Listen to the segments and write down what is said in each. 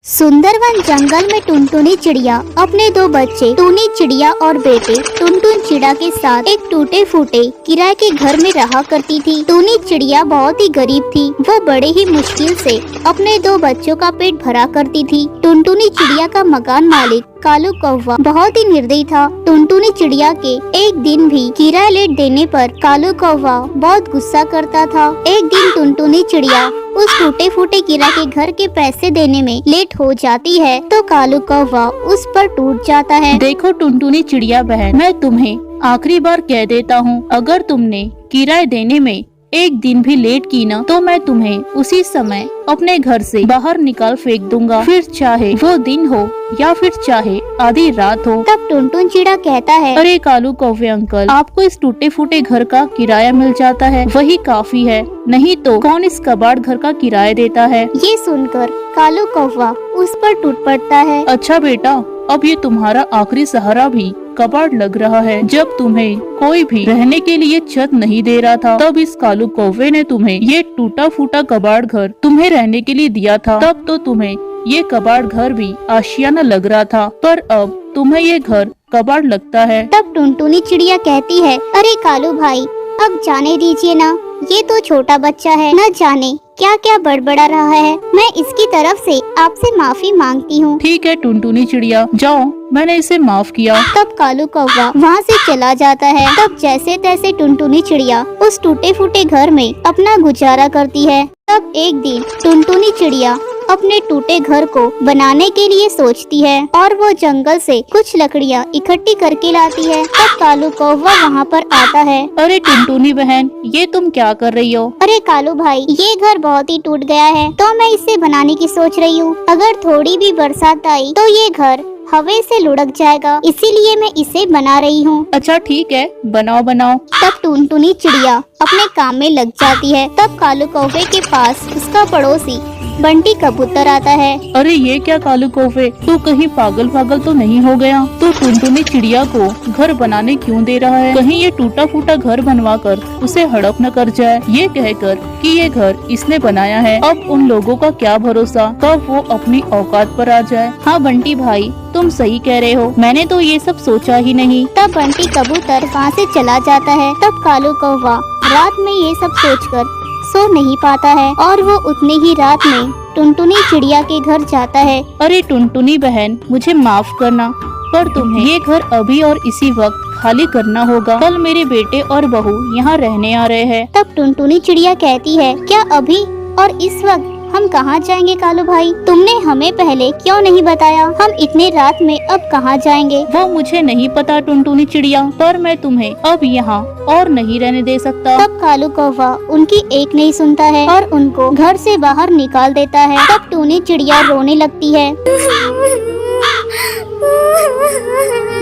सुंदरवन जंगल में टुनटुनी चिड़िया अपने दो बच्चे टूनी चिड़िया और बेटे टुनटुन चिड़ा के साथ एक टूटे फूटे किराए के घर में रहा करती थी। टूनी चिड़िया बहुत ही गरीब थी। वो बड़े ही मुश्किल से अपने दो बच्चों का पेट भरा करती थी। टुनटुनी चिड़िया का मकान मालिक कालू कौवा बहुत ही निर्दयी था। टुनटुनी चिड़िया के एक दिन भी किराया लेट देने पर कालू कौवा बहुत गुस्सा करता था। एक दिन टुनटुनी चिड़िया उस टूटे फूटे किराए के घर के पैसे देने में लेट हो जाती है तो कालू कौवा उस पर टूट जाता है। देखो टुनटुनी चिड़िया बहन, मैं तुम्हें आखिरी बार कह देता हूँ, अगर तुमने किराए देने में एक दिन भी लेट की ना तो मैं तुम्हें उसी समय अपने घर से बाहर निकाल फेंक दूंगा, फिर चाहे वो दिन हो या फिर चाहे आधी रात हो। तब टुनटुन चिड़ा कहता है, अरे कालू कौवे अंकल, आपको इस टूटे फूटे घर का किराया मिल जाता है, वही काफी है, नहीं तो कौन इस कबाड़ घर का किराया देता है। ये सुनकर कालू कौवा उस पर टूट पड़ता है। अच्छा बेटा, अब ये तुम्हारा आखिरी सहारा भी कबाड़ लग रहा है। जब तुम्हें कोई भी रहने के लिए छत नहीं दे रहा था, तब इस कालू कौवे ने तुम्हें ये टूटा फूटा कबाड़ घर तुम्हें रहने के लिए दिया था। तब तो तुम्हें ये कबाड़ घर भी आशियाना लग रहा था, पर अब तुम्हें ये घर कबाड़ लगता है। तब टुनटुनी चिड़िया कहती है, अरे कालू भाई, अब जाने दीजिए ना, ये तो छोटा बच्चा है, न जाने क्या क्या बड़बड़ा रहा है। मैं इसकी तरफ से आपसे माफी मांगती हूँ। ठीक है टुनटुनी चिड़िया, जाओ, मैंने इसे माफ किया। तब कालू कौवा वहाँ से चला जाता है। तब जैसे तैसे टुनटुनी चिड़िया उस टूटे फूटे घर में अपना गुजारा करती है। तब एक दिन टुनटुनी चिड़िया अपने टूटे घर को बनाने के लिए सोचती है और वो जंगल से कुछ लकड़ियाँ इकट्ठी करके लाती है। तब कालू कौवा वहाँ पर आता है। अरे टुनटुनी बहन, ये तुम क्या कर रही हो? अरे कालू भाई, ये घर बहुत ही टूट गया है तो मैं इसे बनाने की सोच रही हूँ। अगर थोड़ी भी बरसात आई तो ये घर हवा से लुढ़क जाएगा, इसीलिए मैं इसे बना रही हूँ। अच्छा ठीक है, बनाओ बनाओ। तब टुनटुनी चिड़िया अपने काम में लग जाती है। तब कालू कौवे के पास उसका पड़ोसी बंटी कबूतर आता है। अरे ये क्या कालू कौवे, तू कहीं पागल तो नहीं हो गया? तो टुनटुनी चिड़िया को घर बनाने क्यों दे रहा है? कहीं ये टूटा फूटा घर बनवा कर उसे हड़प न कर जाए, ये कहकर कि ये घर इसने बनाया है। अब उन लोगों का क्या भरोसा कब वो अपनी औकात पर आ जाए। हाँ बंटी भाई, तुम सही कह रहे हो, मैंने तो ये सब सोचा ही नहीं। तब बंटी कबूतर वहाँ से चला जाता है। तब कालू कौवा रात में ये सब सोचकर सो नहीं पाता है और वो उतनी ही रात में टुनटुनी चिड़िया के घर जाता है। अरे टुनटुनी बहन, मुझे माफ करना, पर तुम्हें ये घर अभी और इसी वक्त खाली करना होगा। कल मेरे बेटे और बहू यहाँ रहने आ रहे हैं। तब टुनटुनी चिड़िया कहती है, क्या अभी और इस वक्त हम कहाँ जाएंगे कालू भाई? तुमने हमें पहले क्यों नहीं बताया? हम इतने रात में अब कहाँ जाएंगे? वो मुझे नहीं पता टुनटुनी चिड़िया, पर मैं तुम्हें अब यहाँ और नहीं रहने दे सकता। तब कालू कौवा उनकी एक नहीं सुनता है और उनको घर से बाहर निकाल देता है। तब टूनी चिड़िया रोने लगती है।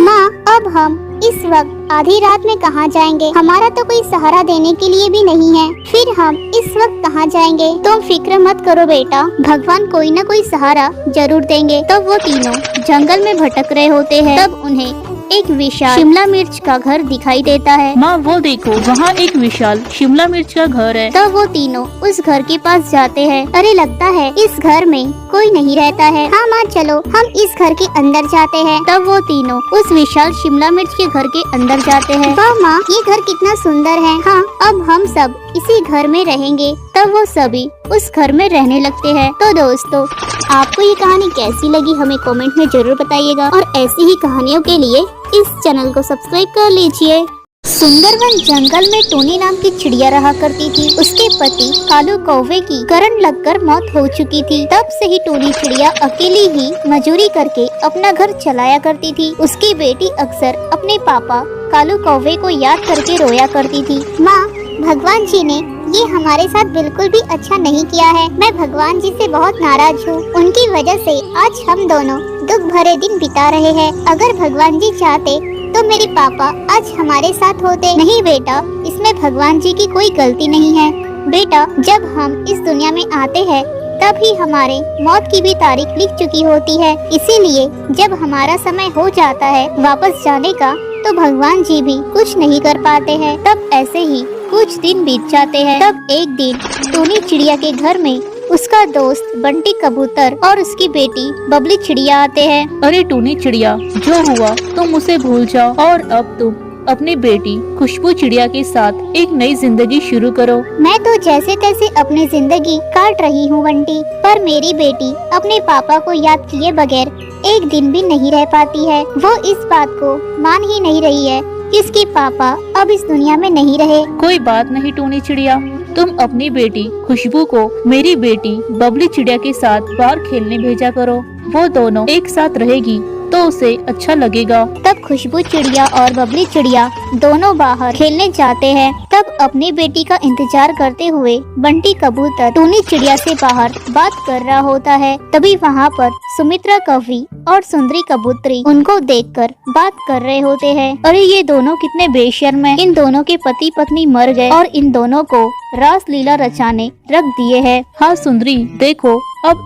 माँ, अब हम इस वक्त आधी रात में कहाँ जाएंगे? हमारा तो कोई सहारा देने के लिए भी नहीं है, फिर हम इस वक्त कहाँ जाएंगे? तुम फिक्र मत करो बेटा, भगवान कोई न कोई सहारा जरूर देंगे। तब वो तीनों जंगल में भटक रहे होते हैं। तब उन्हें एक विशाल शिमला मिर्च का घर दिखाई देता है। माँ वो देखो, वहाँ एक विशाल शिमला मिर्च का घर है। तब वो तीनों उस घर के पास जाते हैं। अरे लगता है इस घर में कोई नहीं रहता है। हाँ माँ, चलो हम इस घर के अंदर जाते हैं। तब वो तीनों उस विशाल शिमला मिर्च के घर के अंदर जाते हैं। वाह माँ, ये घर कितना सुंदर है। हाँ, अब हम सब इसी घर में रहेंगे। तब वो सभी उस घर में रहने लगते हैं। तो दोस्तों, आपको ये कहानी कैसी लगी हमें कमेंट में जरूर बताइएगा और ऐसी ही कहानियों के लिए इस चैनल को सब्सक्राइब कर लीजिए। सुंदरवन जंगल में टूनी नाम की चिड़िया रहा करती थी। उसके पति कालू कौवे की करंट लगकर मौत हो चुकी थी। तब से ही टूनी चिड़िया अकेली ही मजूरी करके अपना घर चलाया करती थी। उसकी बेटी अक्सर अपने पापा कालू कौवे को याद करके रोया करती थी। माँ, भगवान जी ने ये हमारे साथ बिल्कुल भी अच्छा नहीं किया है। मैं भगवान जी से बहुत नाराज हूँ। उनकी वजह से आज हम दोनों दुख भरे दिन बिता रहे हैं। अगर भगवान जी चाहते तो मेरे पापा आज हमारे साथ होते। नहीं बेटा, इसमें भगवान जी की कोई गलती नहीं है। बेटा, जब हम इस दुनिया में आते हैं तब ही हमारे मौत की भी तारीख लिख चुकी होती है। इसीलिए जब हमारा समय हो जाता है वापस जाने का, तो भगवान जी भी कुछ नहीं कर पाते हैं। तब ऐसे ही कुछ दिन बीत जाते हैं। तब एक दिन टूनी चिड़िया के घर में उसका दोस्त बंटी कबूतर और उसकी बेटी बबली चिड़िया आते हैं। अरे टूनी चिड़िया, जो हुआ तुम उसे भूल जाओ और अब तुम अपनी बेटी खुशबू चिड़िया के साथ एक नई जिंदगी शुरू करो। मैं तो जैसे तैसे अपनी जिंदगी काट रही हूँ बंटी, पर मेरी बेटी अपने पापा को याद किए बगैर एक दिन भी नहीं रह पाती है। वो इस बात को मान ही नहीं रही है कि इसके पापा अब इस दुनिया में नहीं रहे। कोई बात नहीं टूनी चिड़िया, तुम अपनी बेटी खुशबू को मेरी बेटी बबली चिड़िया के साथ बाहर खेलने भेजा करो। वो दोनों एक साथ रहेगी तो उसे अच्छा लगेगा। तब खुशबू चिड़िया और बबली चिड़िया दोनों बाहर खेलने जाते हैं। तब अपनी बेटी का इंतजार करते हुए बंटी कबूतर टूनी चिड़िया से बाहर बात कर रहा होता है। तभी वहाँ पर सुमित्रा कौवी और सुंदरी कबूतरी उनको देखकर बात कर रहे होते हैं। अरे ये दोनों कितने बेशर्म हैं। इन दोनों के पति पत्नी मर गए और इन दोनों को रास लीला रचाने रख दिए हैं। हाँ सुंदरी, देखो अब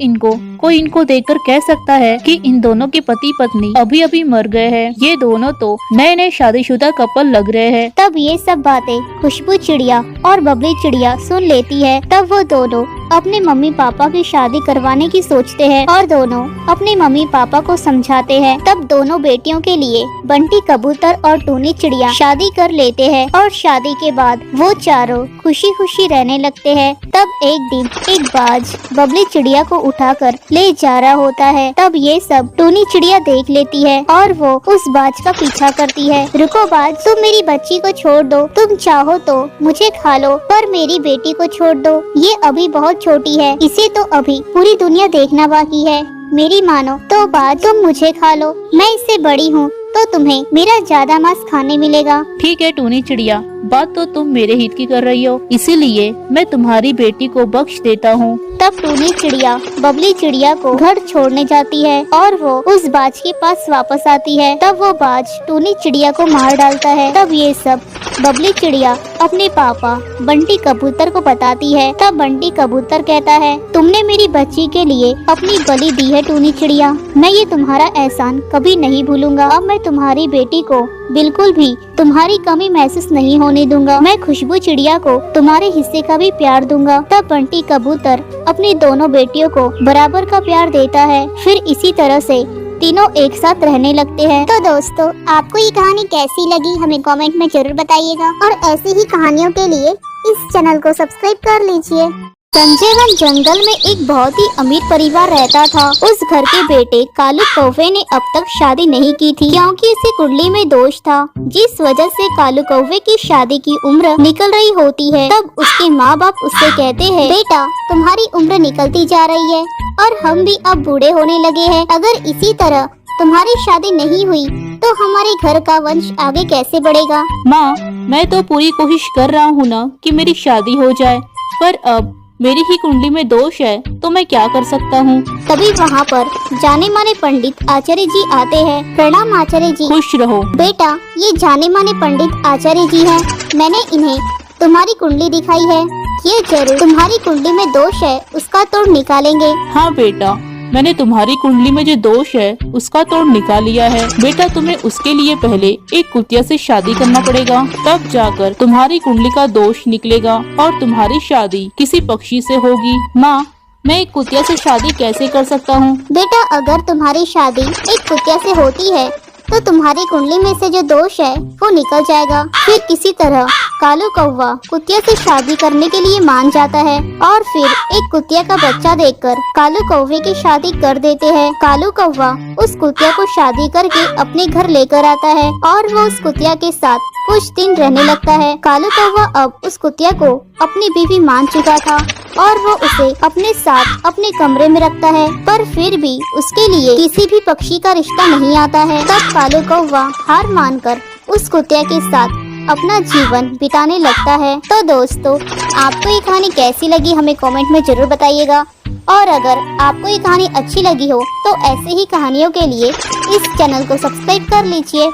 कोई इनको देखकर कह सकता है कि इन दोनों के पति पत्नी अभी अभी मर गए हैं। ये दोनों तो नए नए शादीशुदा कपल लग रहे हैं। तब ये सब बातें खुशबू चिड़िया और बबली चिड़िया सुन लेती है। तब वो दोनों अपने मम्मी पापा की शादी करवाने की सोचते हैं और दोनों अपने मम्मी पापा को समझाते हैं। तब दोनों बेटियों के लिए बंटी कबूतर और टूनी चिड़िया शादी कर लेते हैं और शादी के बाद वो चारों खुशी खुशी रहने लगते हैं। तब एक दिन एक बाज बबली चिड़िया को उठाकर ले जा रहा होता है। तब ये सब टूनी चिड़िया देख लेती है और वो उस बाज का पीछा करती है। रुको बाज, तुम मेरी बच्ची को छोड़ दो। तुम चाहो तो मुझे खा लो, पर मेरी बेटी को छोड़ दो। ये अभी बहुत छोटी है, इसे तो अभी पूरी दुनिया देखना बाकी है। मेरी मानो तो बाज, तुम मुझे खा लो। मैं इससे बड़ी हूँ तो तुम्हें मेरा ज्यादा मांस खाने मिलेगा। ठीक है टूनी चिड़िया, बात तो तुम मेरे हित की कर रही हो, इसीलिए मैं तुम्हारी बेटी को बख्श देता हूँ। तब टूनी चिड़िया बबली चिड़िया को घर छोड़ने जाती है और वो उस बाज के पास वापस आती है। तब वो बाज टूनी चिड़िया को मार डालता है। तब ये सब बबली चिड़िया अपने पापा बंटी कबूतर को बताती है। तब बंटी कबूतर कहता है, तुमने मेरी बच्ची के लिए अपनी बलि दी है टूनी चिड़िया। मैं ये तुम्हारा एहसान कभी नहीं भूलूंगा। अब मैं तुम्हारी बेटी को बिल्कुल भी तुम्हारी कमी महसूस नहीं होने दूंगा। मैं खुशबू चिड़िया को तुम्हारे हिस्से का भी प्यार दूंगा। तब बंटी कबूतर अपनी दोनों बेटियों को बराबर का प्यार देता है। फिर इसी तरह से तीनों एक साथ रहने लगते हैं। तो दोस्तों, आपको ये कहानी कैसी लगी हमें कमेंट में जरूर बताइएगा और ऐसी ही कहानियों के लिए इस चैनल को सब्सक्राइब कर लीजिए। संजय वन जंगल में एक बहुत ही अमीर परिवार रहता था। उस घर के बेटे कालू कौवे ने अब तक शादी नहीं की थी क्योंकि उसे कुंडली में दोष था, जिस वजह से कालू कौवे की शादी की उम्र निकल रही होती है। तब उसके माँ बाप उससे कहते हैं, बेटा तुम्हारी उम्र निकलती जा रही है और हम भी अब बूढ़े होने लगे हैं। अगर इसी तरह तुम्हारी शादी नहीं हुई तो हमारे घर का वंश आगे कैसे बढ़ेगा। माँ, मैं तो पूरी कोशिश कर रहा हूँ ना कि मेरी शादी हो जाए, पर अब मेरी ही कुंडली में दोष है तो मैं क्या कर सकता हूँ। तभी वहाँ पर जाने माने पंडित आचार्य जी आते हैं। प्रणाम आचार्य जी। खुश रहो बेटा, ये जाने माने पंडित आचार्य जी हैं। मैंने इन्हें तुम्हारी कुंडली दिखाई है। ये जरूर तुम्हारी कुंडली में दोष है, उसका तोड़ निकालेंगे। हाँ बेटा, मैंने तुम्हारी कुंडली में जो दोष है उसका तोड़ निकाल लिया है। बेटा तुम्हें उसके लिए पहले एक कुतिया से शादी करना पड़ेगा, तब जाकर तुम्हारी कुंडली का दोष निकलेगा और तुम्हारी शादी किसी पक्षी से होगी। माँ, मैं एक कुतिया से शादी कैसे कर सकता हूँ। बेटा, अगर तुम्हारी शादी एक कुतिया से होती है तो तुम्हारी कुंडली में से जो दोष है वो निकल जाएगा। फिर किसी तरह कालू कौवा कुतिया से शादी करने के लिए मान जाता है और फिर एक कुतिया का बच्चा देखकर कालू कौवे की शादी कर देते हैं। कालू कौवा उस कुतिया को शादी करके अपने घर लेकर आता है और वो उस कुतिया के साथ कुछ दिन रहने लगता है। कालू कौवा अब उस कुतिया को अपनी बीवी मान चुका था और वो उसे अपने साथ अपने कमरे में रखता है, पर फिर भी उसके लिए किसी भी पक्षी का रिश्ता नहीं आता है। तब कालू कौवा हार मानकर उस कुतिया के साथ अपना जीवन बिताने लगता है। तो दोस्तों, आपको ये कहानी कैसी लगी हमें कमेंट में जरूर बताइएगा और अगर आपको ये कहानी अच्छी लगी हो तो ऐसे ही कहानियों के लिए इस चैनल को सब्सक्राइब कर लीजिए।